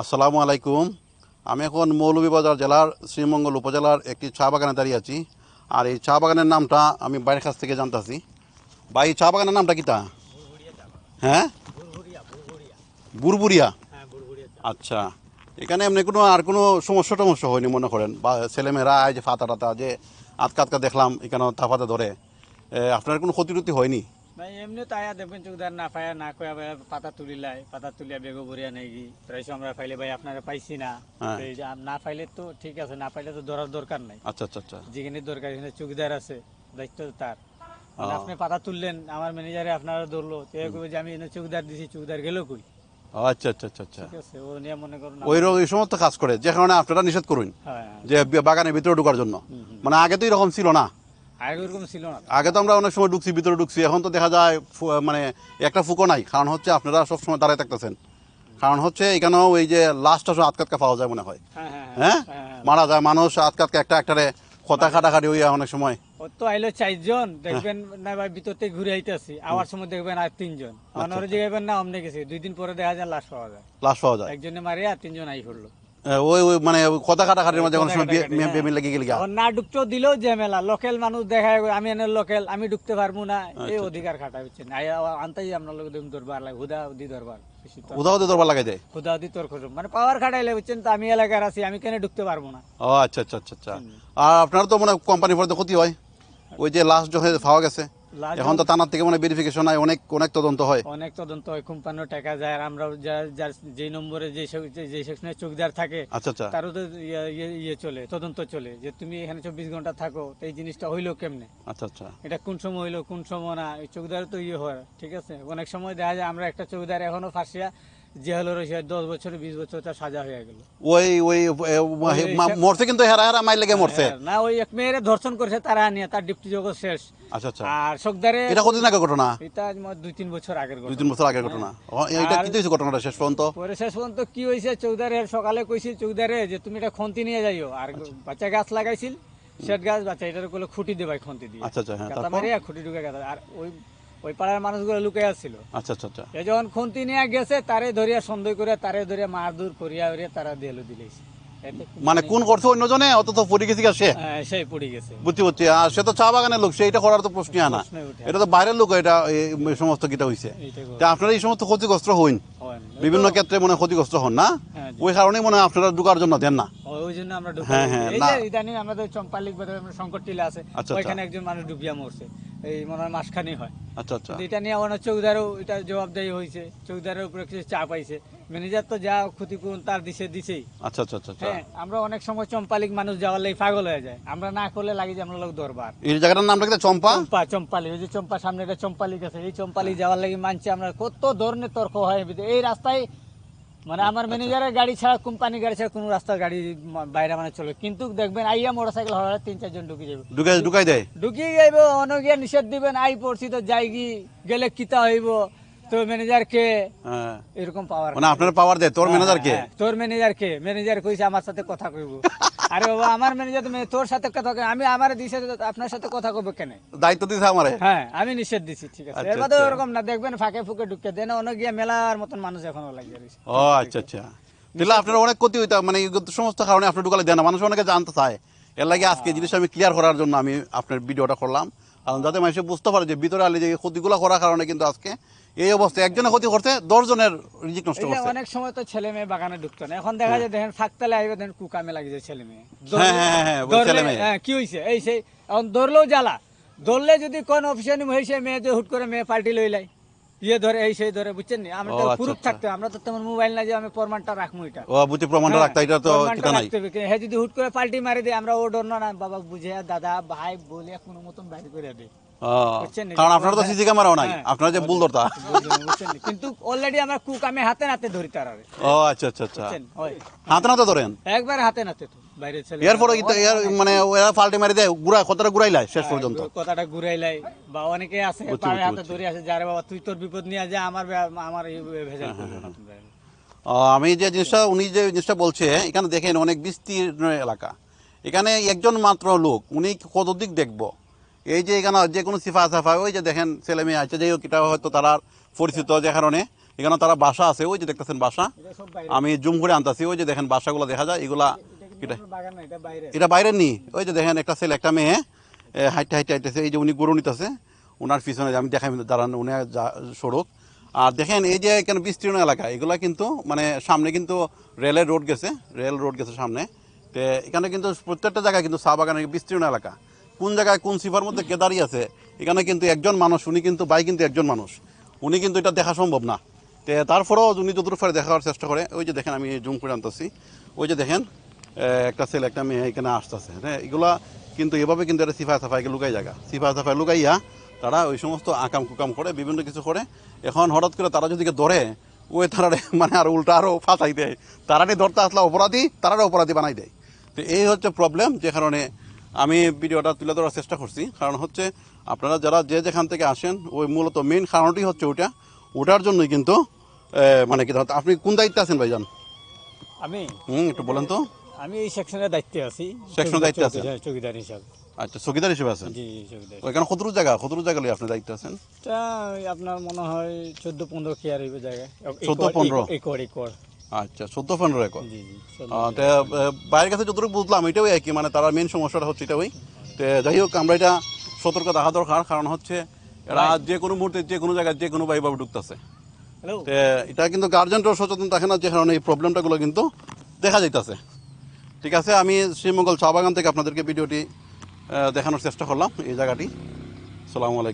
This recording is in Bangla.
আসসালামু আলাইকুম। আমি এখন মৌলভীবাজার জেলার শ্রীমঙ্গল উপজেলার একটি চা বাগানে দাঁড়িয়ে আছি। আর এই চা বাগানের নামটা আমি বাইরের কাছ থেকে জানতেছি। ভাই, চা বাগানের নামটা কিতা? হ্যাঁ, বুরবুরিয়া। আচ্ছা, এখানে এমনি কোনো সমস্যা হয়নি মনে করেন? বা ছেলেমেয়েরা এই যে ফাতা টাতা যে আটকা আটকা দেখলাম এখানে তাফাতে ধরে, আপনার কোনো ক্ষতি টতি হয়নি? ভাই এমনি তো আয়া দেখবেন চোখদার না পায়া না কয়া ভাই পাতা তুলিলাই পাতা তুলিয়া বেগো বরিয়া নেই গি প্রায় আমরা পাইলে ভাই আপনারা পাইছি না। হ্যাঁ। তো এই যে না পাইলে তো ঠিক আছে, না পাইলে তো ধরার দরকার নাই। আচ্ছা আচ্ছা আচ্ছা। যেখানে দরকার এখানে চোখদার আছে, দায়িত্ব তো তার। মানে আপনি পাতা তুললেন, আমার ম্যানেজারে আপনারা ধরলো, তো এ কইবে যে আমি এনে চোখদার দিছি, চোখদার গেল কই? আচ্ছা আচ্ছা আচ্ছা আচ্ছা। ঠিক আছে, ও নিয়ে মনে করুন ওই সমস্ত কাজ করে যে কারণে আপনারা নিষেধ করুন হ্যাঁ যে বাগানের ভিতরে ঢোকার জন্য। মানে আগে তো এরকম ছিল না। আগে ওরকম ছিল না। আগে তো আমরা অনেক সময় ভিতরে ঢুকছি, এখন তো দেখা যায় মানে একটা ফুকো নাই। কারণ হচ্ছে আপনারা সবসময় দাঁড়ায় থাকতেছেন। কারণ হচ্ছে এখানেও ওই যে লাস্টটা আটকাতকা পাওয়া যায় মনে হয়। হ্যাঁ হ্যাঁ হ্যাঁ, হ্যাঁ। মারা যায় মানুষ আটকাতকা একটারে কথা কাটাকাটি হইয়া অনেক সময়। ও তো আইলো 4 জন, দেখবেন না ভাই ভিতর থেকে ঘুরে আইতাছি, আবার সময় দেখবেন আর 3 জন, অন্যরা জিগাইবেন না অমনে গেছে, 2 দিন পরে দেখা যায় লাশ পাওয়া যায়। লাশ পাওয়া যায়। একজনে মারে আর 3 জন আই করলো। ওই ওই মানে কথা কাটাকাটির মধ্যে কোনো সময় কথা কাটাকাটি, বেমি লেগে গেলে গা। এখন না ঢুকতেও দিলেও ঝামেলা, লোকাল মানুষ দেখায় আমি এনে লোকাল, আমি ঢুকতে পারবো না, এই অধিকার খাটা হচ্ছে না। আনতাই আপনার লোক দেখুন দরবার লাগে, হুদা হুদি দরবার, উদাও দরবার লাগাই দেয়। হুদা হুদি তোর খরচ মানে পাওয়ার খাটাইলে বুঝছেন তো, আমি এলাকার আছি, আমি কেন ঢুকতে পারবো না? ও আচ্ছা আচ্ছা আচ্ছা আচ্ছা। আর আপনার তো মানে কোম্পানি পরে ক্ষতি হয় ওই যে লাস্ট যখন পাওয়া গেছে, এখন তো থানার থেকে মানে ভেরিফিকেশন হয়, অনেক অনেক তদন্ত হয়। অনেক তদন্ত হয়, কোম্পানির টাকা যায়, আর আমরা যার যে নম্বরে যে সেকশনে চোখদার থাকে আচ্ছা আচ্ছা তারও তো ইয়ে চলে, তদন্ত চলে, যে তুমি এখানে 24 ঘন্টা থাকো, তো এই জিনিসটা হইলো কেমনে, আচ্ছা আচ্ছা। এটা কোন সময় হইলো কোন সময় না, এই চোখদার তো ইয়ে হয়। ঠিক আছে, অনেক সময় দেখা যায় আমরা একটা চোখদার এখনো ফাঁসিয়া যে হলো রয়েছে 10 বছর 20 বছর তার সাজা হয়ে গেল। ওই ওই মরছে কিন্তু হেরা হেরা মাইল লেগে মরছে। না, ওই এক মেয়েরে ধর্ষণ করেছে, তারা নিয়ে তার ডিপটি জগৎ শেষ। আচ্ছা আচ্ছা। আর চোখদারে এটা কতদিন আগের ঘটনা? এটা 2-3 বছর আগের ঘটনা। 2-3 বছর আগের ঘটনা। এটা কি হয়েছে ঘটনাটা শেষ পর্যন্ত? পরে শেষ পর্যন্ত কি হয়েছে, চৌধারে সকালে কইছিল চৌধারে যে তুমি এটা খন্তি নিয়ে যাইও, আর বাচ্চা গাছ লাগাইছিল, সেট গাছ বাচ্চা এটার কোলে খুঁটি দেবাই, খন্তি দিয়ে আচ্ছা আচ্ছা। হ্যাঁ, গাতা তারপর? মারিয়া খুঁটি ঢুকে গেছে। আর ওই ওই পাড়ার মানুষগুলো লুকাই আসছিল। আচ্ছা আচ্ছা আচ্ছা। এ যখন খন্তি নিয়ে গেছে, তারে ধরিয়া সন্দেহ করে, তারে ধরিয়া মারধর করিয়া উরিয়া তারা দিয়েলো দিলেছে। মানে কোন করছে অন্যজনে, অত তো পড়ে গেছি সে। সেই পড়ে গেছে। বুঝছি বুঝছি। আর সে তো চা বাগানের লোক, সে এটা করার তো প্রশ্নই আনা। প্রশ্নই উঠে এটা তো বাইরের লোক, এটা এই সমস্ত কিটা হইছে। এইটাই তা আপনারা এই সমস্ত ক্ষতিগ্রস্ত হইন, হয় না। বিভিন্ন ক্ষেত্রে মনে হয় ক্ষতিগ্রস্ত হন না। হ্যাঁ, জি। ওই কারণেই মনে হয় আপনারা ঢুকার জন্য দেন না। ওই জন্য আমরা ঢুকে হ্যাঁ, হ্যাঁ, এই না। যে ইদানিং আমাদের চম্পালিক সংকট টিলা আছে, আচ্ছা, ওইখানে একজন মানুষ ডুবিয়া মরছে, এই মনে হয় মাসখানি হয়। আচ্ছা আচ্ছা। কিন্তু এটা নিয়ে অনেক চৌকিদারও এটা জবাবদারি হয়েছে, চৌকিদারের উপরে কিছু চাপ আইছে, ম্যানেজার তো যা ক্ষতিপূরণ তার দিছেই। আচ্ছা আচ্ছা আচ্ছা। হ্যাঁ, আমরা অনেক সময় চম্পালিক মানুষ যাওয়ার লাগি পাগল হয়ে যায়, আমরা না করলে লাগে যে আমরা লোক দরবার। এই জায়গাটার নামটা কি চম্পা? চম্পালি, ওই যে চম্পা সামনে একটা চম্পালিক আছে, এই চম্পালি যাওয়ার লাগি মানছে আমরা, কত ধরনের তর্ক হয় এই রাস্তায়। মানে আমার ম্যানেজারের গাড়ি ছাড়া, কোম্পানি গাড়ি ছাড়া কোনো রাস্তার গাড়ি বাইরে মানে চলে, কিন্তু দেখবেন আইয়া মোটরসাইকেল হওয়ার 3-4 জন ঢুকে যাবে, ঢুকাই দেয়। ঢুকিয়ে যাইব, অনগিয়া নিষেধ দিবেন, আই পড়ছি তো যাইগি, গেলে কিতা হইব, তো ম্যানেজার কে, হ্যাঁ, এরকম পাওয়ার। মানে আপনার পাওয়ার দেয় তোর ম্যানেজার কে? তোর ম্যানেজার কে? ম্যানেজার কইছে আমার সাথে কথা কইব। আরে বাবা, আমার ম্যানেজার তো তোর সাথে কথা কই, আমি আমার দিছে আপনার সাথে কথা কইব কেন? দায়িত্ব দিছে আমারে। হ্যাঁ, আমি নিষেধ দিছি, ঠিক আছে। আচ্ছা, এর বাদে আচ্ছা। ওরকম না, দেখবেন ফাঁকে ফুকে ঢুকে দেন, অনগিয়া মেলার মতন মানুষ এখনো লাগিয়ে রয়েছে। ও আচ্ছা আচ্ছা। তাহলে আপনার অনেক ক্ষতি হইতা, মানে এই সমস্ত কারণে আপনি ঢুকালে দেন না, মানুষ অনেকে জানতে চায়। এর লাগে আজকে জিনিসটা আমি ক্লিয়ার করার জন্য আমি আপনার ভিডিওটা করলাম, কারণ যাতে মানুষ বুঝতে পারে যে ভিতরে আলে যে ক্ষতিগুলো করার কারণে কিন্তু আজকে এই অবস্থা, একজনের ক্ষতি করছে 10 জনের রিজিক নষ্ট এই যে করছে। অনেক সময় তো ছেলে মেয়ে বাগানে ঢুকতো না, এখন দেখা যায় দেখেন ফাঁকতালে আইবে, দেখেন কুকামে লাগি যায় ছেলে মেয়ে। হ্যাঁ, হ্যাঁ, হ্যাঁ, ওই ছেলে মেয়ে। হ্যাঁ, কি হইছে এই সেই, এখন ধরলেও জ্বালা, ধরলে যদি কোন অফিসার হয়েছে মেয়ে যে হুট করে মেয়ে পাল্টি লইলাই, ইয়ে ধরে এই সেই ধরে, বুঝছেন নি? আমরা ও, তো আচ্ছা, প্রুফ আচ্ছা। থাকতে, আমরা তো তেমন মোবাইল না যে আমি প্রমাণটা রাখবো এটা। ও বুঝি, প্রমাণটা রাখতে এটা তো প্রমাণটা ঠিক নাই। রাখতে হবে। হ্যাঁ, যদি হুট করে পাল্টি মারি দেয়, আমরা ও ডর না, বাবা বুঝে দাদা ভাই বলে কোনো মতন বাইরে করে দেয়। ও, বুঝছেন নি? কারণ আপনারা তো সিসি ক্যামেরাও নাই, হ্যাঁ। আপনারা যে ভুল ধরতা। বুঝছেন নি? কিন্তু অলরেডি আমরা কুক আমি হাতে নাতে ধরি তার আরে, ও আচ্ছা আচ্ছা আচ্ছা। বুঝছেন? ওই হাতে নাতে ধরেন? একবার হাতে নাতে তো বাইরে ছেলে এরপরে মানে ওরা পাল্টি মারি দেয়, কতটা ঘুরাইলাই শেষ পর্যন্ত? কথাটা ঘুরাইলাই, বা অনেকে আছে বুঝছি, পায়ে বুঝছি, হাতে ধরে আছে, যারে বাবা তুই তোর বিপদ নিয়ে যা, আমার এই ভেজাল করবে না তুমি। আমি যে জিনিসটা, উনি যে জিনিসটা বলছে, এখানে দেখেন অনেক বিস্তীর্ণ এলাকা, এখানে একজন মাত্র লোক, উনি কত দিক দেখবো? এই যে এখানে যে কোনো সিফা সাফা, ওই যে দেখেন ছেলে মেয়ে আছে, যাই হোক এটা হয়তো তারা পরিচিত, যে কারণে এখানে তারা বাসা আছে, ওই যে দেখতেছেন বাসা, এটা সব বাইরে। আমি জুম করে আনতাছি, ওই যে দেখেন বাসাগুলো দেখা যায়, এগুলা এটা কিন্তু বাগান না, এটা বাইরে। এটা বাইরের নি। ওই যে দেখেন একটা ছেলে একটা মেয়ে হাইটে হাইটে হাইটেছে, এই যে উনি গরু নিতেছে, ওনার পিছনে আমি দেখাই দাঁড়ান উনি সড়ক। আর দেখেন এই যে এখানে বিস্তীর্ণ এলাকা, এগুলা কিন্তু মানে সামনে কিন্তু রেল রোড গেছে সামনে। তো এখানে কিন্তু প্রত্যেকটা জায়গায় কিন্তু চা বাগানের বিস্তীর্ণ এলাকা, কোন জায়গায় কোন সিফার মধ্যে কে দাঁড়িয়ে আছে এখানে কিন্তু একজন মানুষ, উনি কিন্তু ভাই কিন্তু একজন মানুষ, উনি কিন্তু এটা দেখা সম্ভব না। তো তারপরেও উনি যতটুকু পারে দেখার চেষ্টা করে। ওই যে দেখেন আমি জুম করে আনতেছি, ওই যে দেখেন একটা ছেলে একটা মেয়ে এখানে আসতেছে। হ্যাঁ, এগুলা কিন্তু এভাবে কিন্তু এটা সিফা সাফাইকে লুকাই জায়গা, সিফা সাফাই লুকাইয়া তারা ওই সমস্ত আকাম কুকাম করে বিভিন্ন কিছু করে। এখন হঠাৎ করে তারা যদি ধরে, ওই তারা মানে আর উল্টা আরও ফাঁসাই দেয়, তারাটি ধরতে আসলে অপরাধী, তারারে অপরাধী বানাই দেয়। তো এই হচ্ছে প্রবলেম, যে কারণে আমি ভিডিওটা তুলে ধরার চেষ্টা করছি। কারণ হচ্ছে আপনারা যারা যে যেখান থেকে আসেন, ওই মূলত মেইন কারণটি হচ্ছে ওটার জন্যই কিন্তু মানে কি ধরতে। আপনি কোন দায়িত্বে আছেন ভাইজান? আমি একটু বলেন তো। আমি এই সেকশনের দায়িত্বে আছি, সেকশনের দায়িত্বে আছেন? চৌকিদার হিসাবে। আচ্ছা, চৌকিদার হিসেবে আছেন। জি চৌকিদার। ওইখানে কতটুকু জায়গা লই আপনি দায়িত্ব আছেন? এটা আপনার মনে হয় 14-15 কেয়ার হইবে জায়গায়। 14-15? একর। আচ্ছা, 14-15 একর। জি জি তো বাইরের কাছে যতটুকু বুঝলাম এটাও একই, মানে তারা মেন সমস্যাটা হচ্ছে এটাই। তো যাই হোক, আমরা এটা সতর্ক থাকা দরকার, কারণ হচ্ছে এরা যে কোনো মুহূর্তে যে কোনো জায়গায় যে কোনো ভাবে ঢুকতেছে। হ্যালো। তো এটা কিন্তু গার্জেনরাও সচেতন থাকে না, যে কারণে এই প্রবলেমটাগুলো কিন্তু দেখা যাইতেছে। ঠিক আছে, আমি শ্রীমঙ্গল চা বাগান থেকে আপনাদেরকে ভিডিওটি দেখানোর চেষ্টা করলাম, এই জায়গাটি। আসসালামু আলাইকুম।